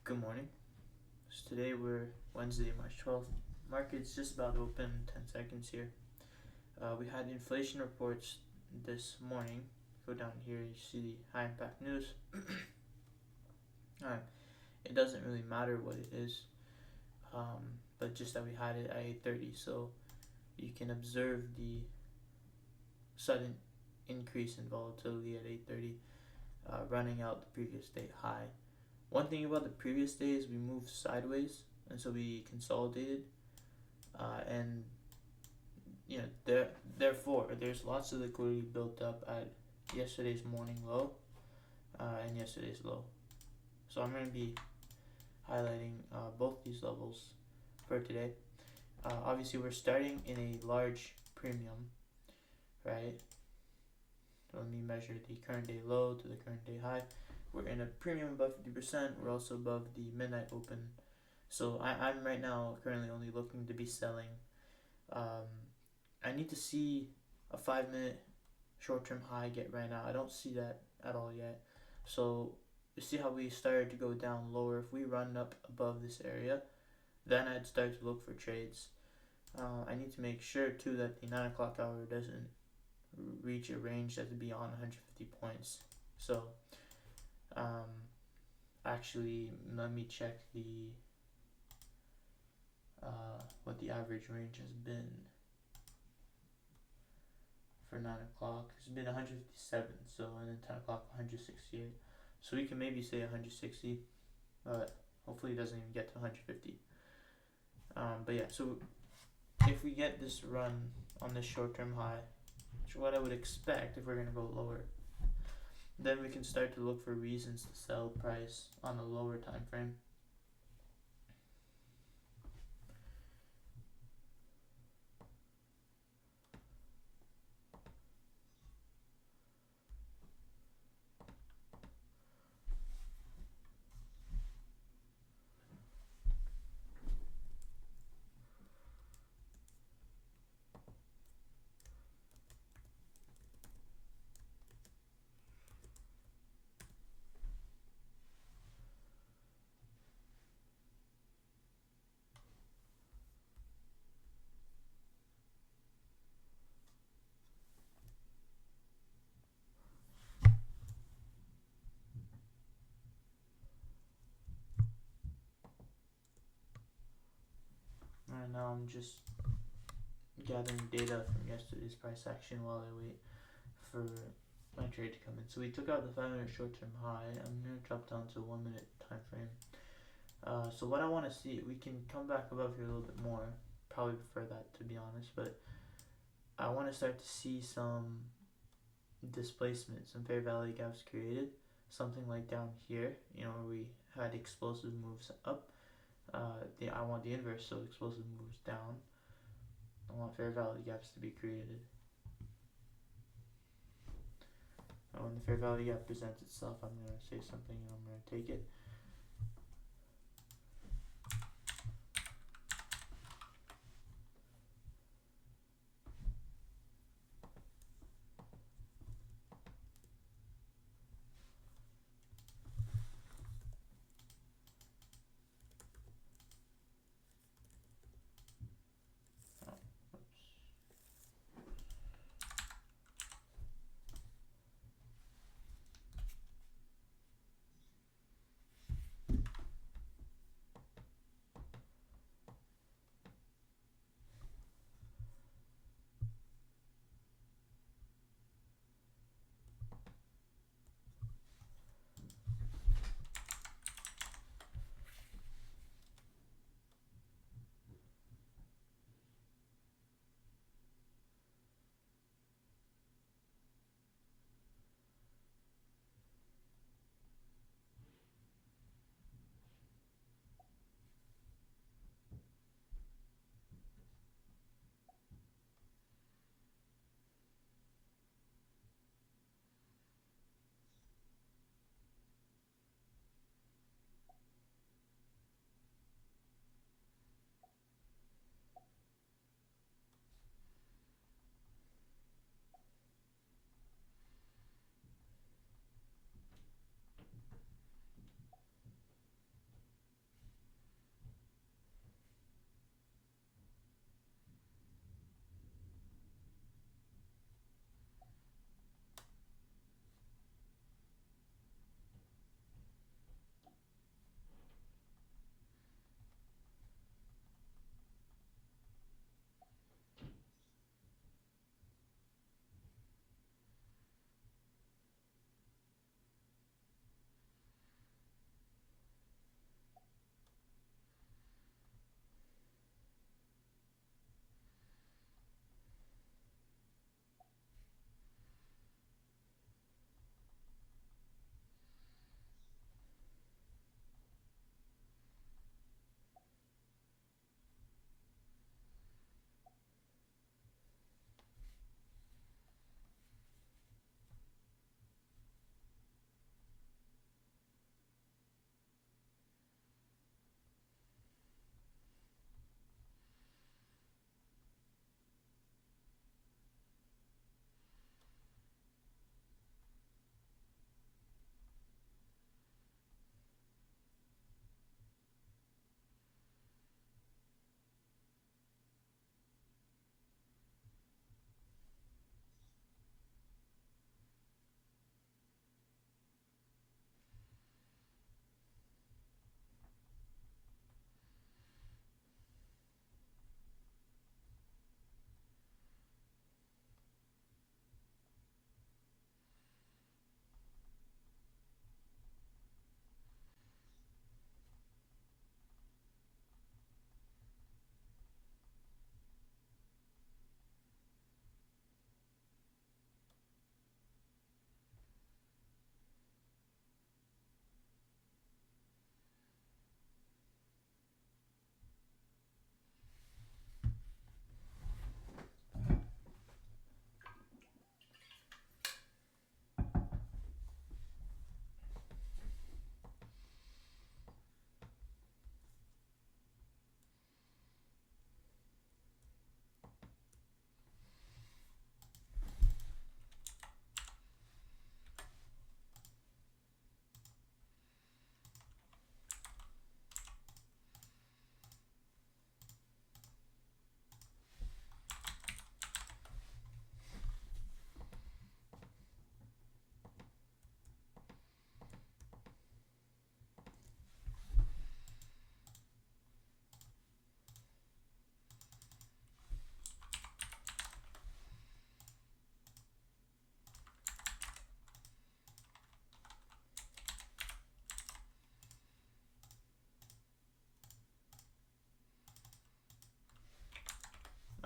Good morning. So today we're Wednesday, March 12th. Market's just about to open 10 seconds here. We had inflation reports this morning. Go down here, you see the high impact news. Alright, it doesn't really matter what it is, but just that we had it at 8:30, so you can observe the sudden increase in volatility at 8:30, running out the previous day high. One thing about the previous day is we moved sideways, and so we consolidated, and therefore there's lots of liquidity built up at yesterday's morning low and yesterday's low. So I'm going to be highlighting both these levels for today. Obviously, we're starting in a large premium, right? So let me measure the current day low to the current day high. We're in a premium above 50%. We're also above the midnight open. So I'm right now currently only looking to be selling. I need to see a 5-minute short-term high get ran out. I don't see that at all yet. So you see how we started to go down lower. If we run up above this area, then I'd start to look for trades. I need to make sure too that the 9 o'clock hour doesn't reach a range that's beyond 150 points. So actually, let me check the what the average range has been for 9 o'clock. It's been 157, so, and then 10 o'clock 168. So we can maybe say 160, but hopefully it doesn't even get to 150. But yeah, so if we get this run on this short-term high, which is what I would expect if we're going to go lower, then we can start to look for reasons to sell price on a lower time frame. Right now I'm just gathering data from yesterday's price action while I wait for my trade to come in. So we took out the 5-minute short-term high. I'm going to drop down to a 1-minute time frame. So what I want to see, we can come back above here a little bit more. Probably prefer that, to be honest, but I want to start to see some displacement, some fair value gaps created. Something like down here, where we had explosive moves up. I want the inverse, so explosive moves down. I want fair value gaps to be created. And when the fair value gap presents itself, I'm going to say something and I'm going to take it.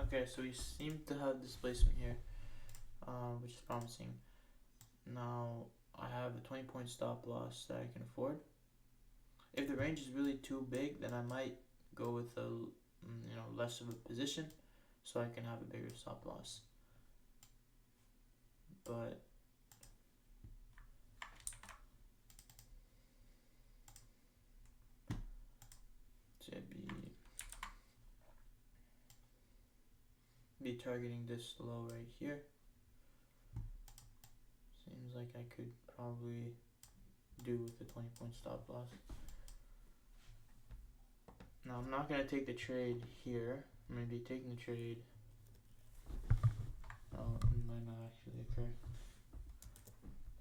Okay, so we seem to have displacement here, which is promising. Now I have a 20-point stop loss that I can afford. If the range is really too big, then I might go with a less of a position, so I can have a bigger stop loss. But to be targeting this low right here. Seems like I could probably do with the 20-point stop loss. Now I'm not gonna take the trade here. I'm gonna be taking the trade. Oh, it might not actually occur.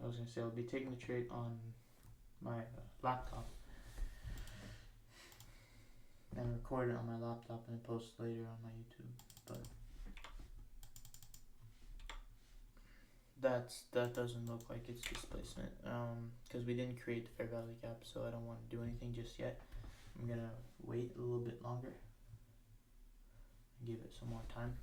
I was gonna say I'll be taking the trade on my laptop and record it on my laptop and post later on my YouTube. But that doesn't look like it's displacement, because we didn't create the fair value gap, so I don't want to do anything just yet. I'm gonna wait a little bit longer and give it some more time.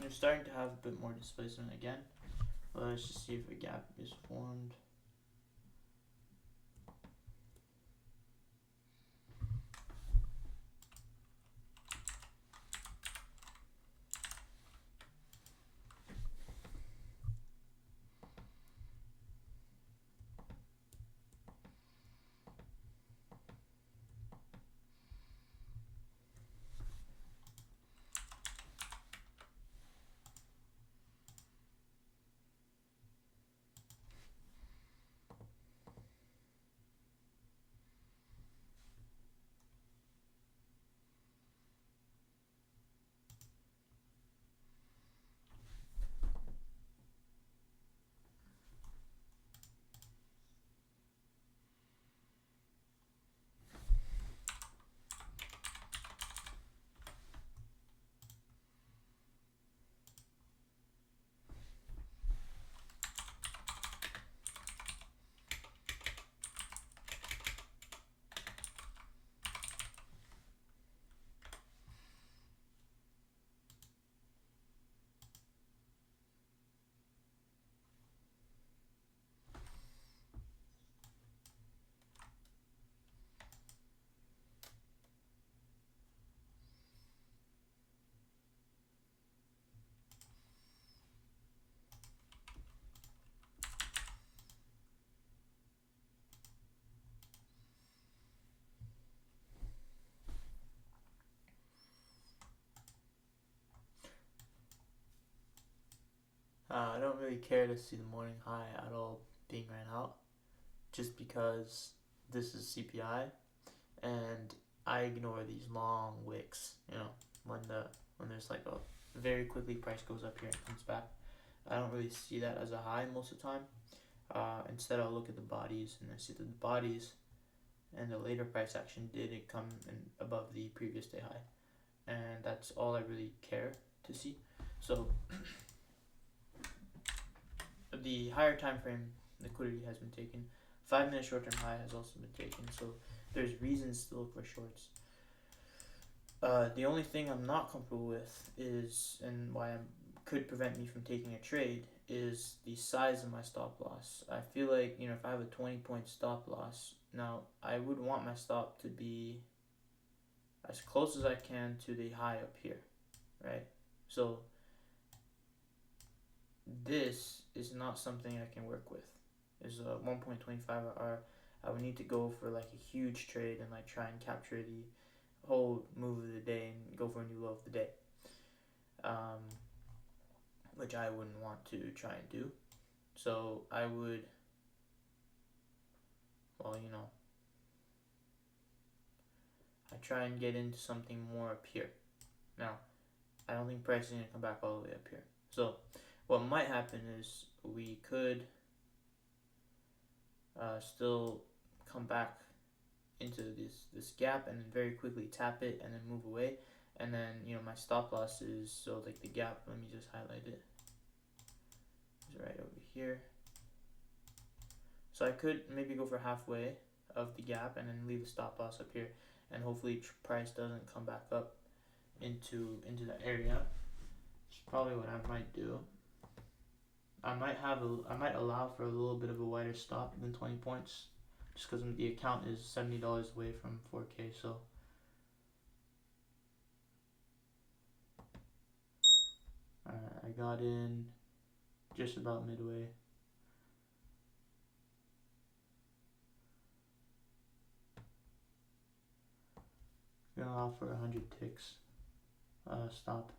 We're starting to have a bit more displacement again. Let's just see if a gap is formed. I don't really care to see the morning high at all being ran out, just because this is CPI, and I ignore these long wicks. When there's like a very quickly price goes up here and comes back. I don't really see that as a high most of the time. Instead, I'll look at the bodies, and I see that the bodies and the later price action didn't come in above the previous day high, and that's all I really care to see. So the higher time frame liquidity has been taken. 5-minute short-term high has also been taken. So there's reasons to look for shorts. The only thing I'm not comfortable with is, and why could prevent me from taking a trade, is the size of my stop loss. I feel like, if I have a 20-point stop loss, now I would want my stop to be as close as I can to the high up here, right? So this is not something I can work with. Is a 1.25 R. I would need to go for like a huge trade and like try and capture the whole move of the day and go for a new low of the day, which I wouldn't want to try and do. So I would, I try and get into something more up here. Now, I don't think price is going to come back all the way up here. So what might happen is we could still come back into this gap and then very quickly tap it and then move away. And then, my stop loss is, so like the gap, let me just highlight it. It's right over here. So I could maybe go for halfway of the gap and then leave a stop loss up here, and hopefully price doesn't come back up into that area. It's probably what I might do. I might allow for a little bit of a wider stop than 20 points, just because the account is $70 away from 4K. So I got in just about midway. Gonna allow for 100 ticks stop.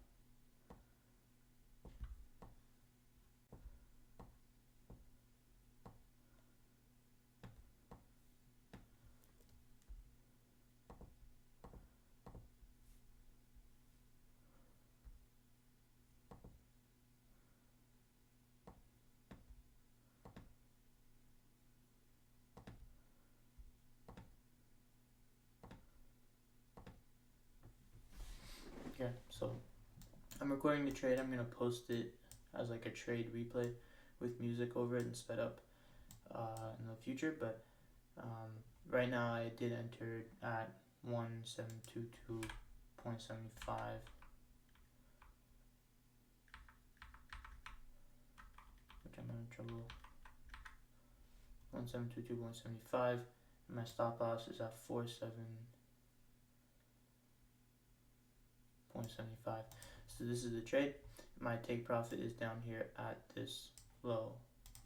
Okay, so I'm recording the trade. I'm gonna post it as like a trade replay with music over it and sped up in the future. But right now I did enter at 1722.75, which I'm in trouble. 1722.75. My stop loss is at 47.75. So this is the trade. My take profit is down here at this low.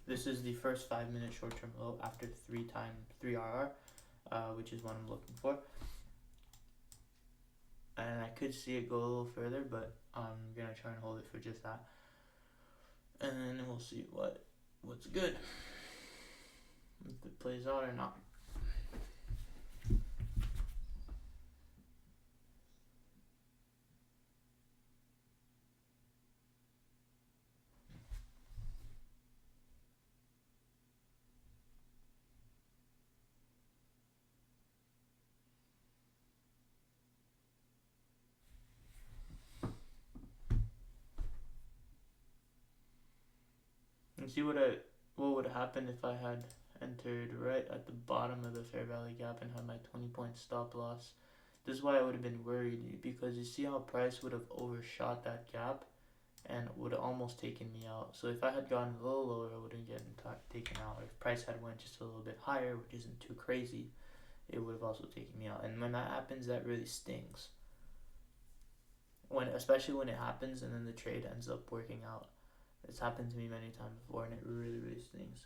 This is the first 5-minute short-term low after 3 RR, which is what I'm looking for. And I could see it go a little further, but I'm gonna try and hold it for just that. And then we'll see what's good, if it plays out or not. And see what would happen if I had entered right at the bottom of the fair value gap and had my 20-point stop loss. This is why I would have been worried, because you see how price would have overshot that gap and would have almost taken me out. So if I had gotten a little lower, I wouldn't get taken out. Or if price had went just a little bit higher, which isn't too crazy, it would have also taken me out. And when that happens, that really stings. Especially when it happens and then the trade ends up working out. It's happened to me many times before, and it really, really stings.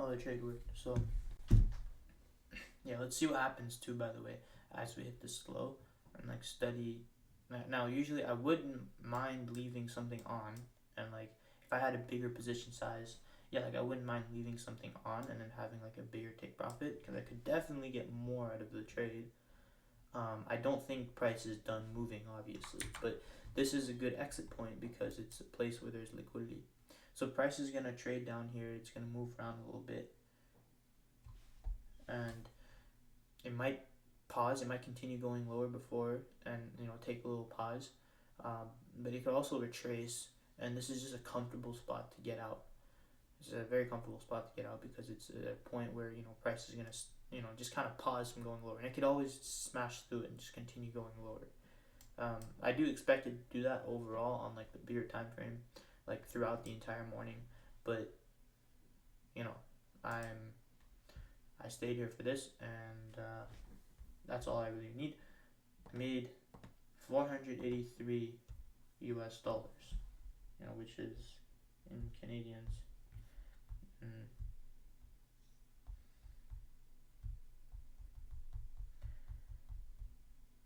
the trade worked. So yeah, let's see what happens too. By the way, as we hit this low and like study. Now, usually I wouldn't mind leaving something on, and like if I had a bigger position size, yeah, like I wouldn't mind leaving something on and then having like a bigger take profit because I could definitely get more out of the trade. I don't think price is done moving, obviously, but this is a good exit point because it's a place where there's liquidity. So price is gonna trade down here. It's gonna move around a little bit, and it might pause. It might continue going lower before, and take a little pause. But it could also retrace, and this is just a comfortable spot to get out. It's a very comfortable spot to get out because it's a point where price is gonna just kind of pause from going lower, and it could always smash through it and just continue going lower. I do expect it to do that overall on like the bigger time frame, like throughout the entire morning. But I stayed here for this, and that's all I really need. I made 483 US dollars, which is in Canadians.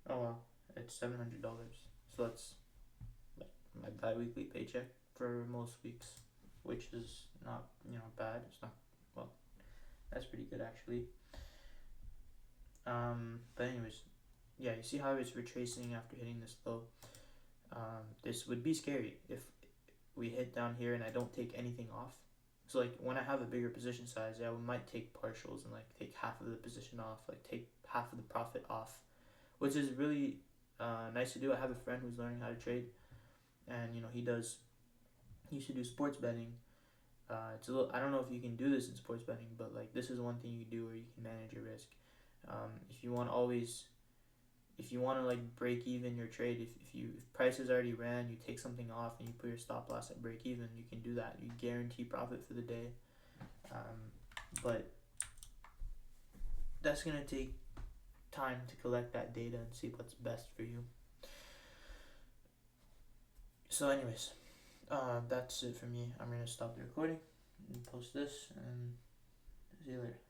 Oh well, it's $700. So that's like my bi-weekly paycheck for most weeks, which is not bad. It's not, well, that's pretty good actually. But anyways, yeah, you see how it's retracing after hitting this low. This would be scary if we hit down here and I don't take anything off. So like when I have a bigger position size, I might take partials and like take half of the position off, like take half of the profit off, which is really nice to do. I have a friend who's learning how to trade, and he used to do sports betting. It's a little, I don't know if you can do this in sports betting, but like this is one thing you can do where you can manage your risk. If you want to like break even your trade, if prices already ran, you take something off and you put your stop loss at break even, you can do that. You guarantee profit for the day. But that's gonna take time to collect that data and see what's best for you. So anyways, that's it for me. I'm gonna stop the recording and post this, and see you later.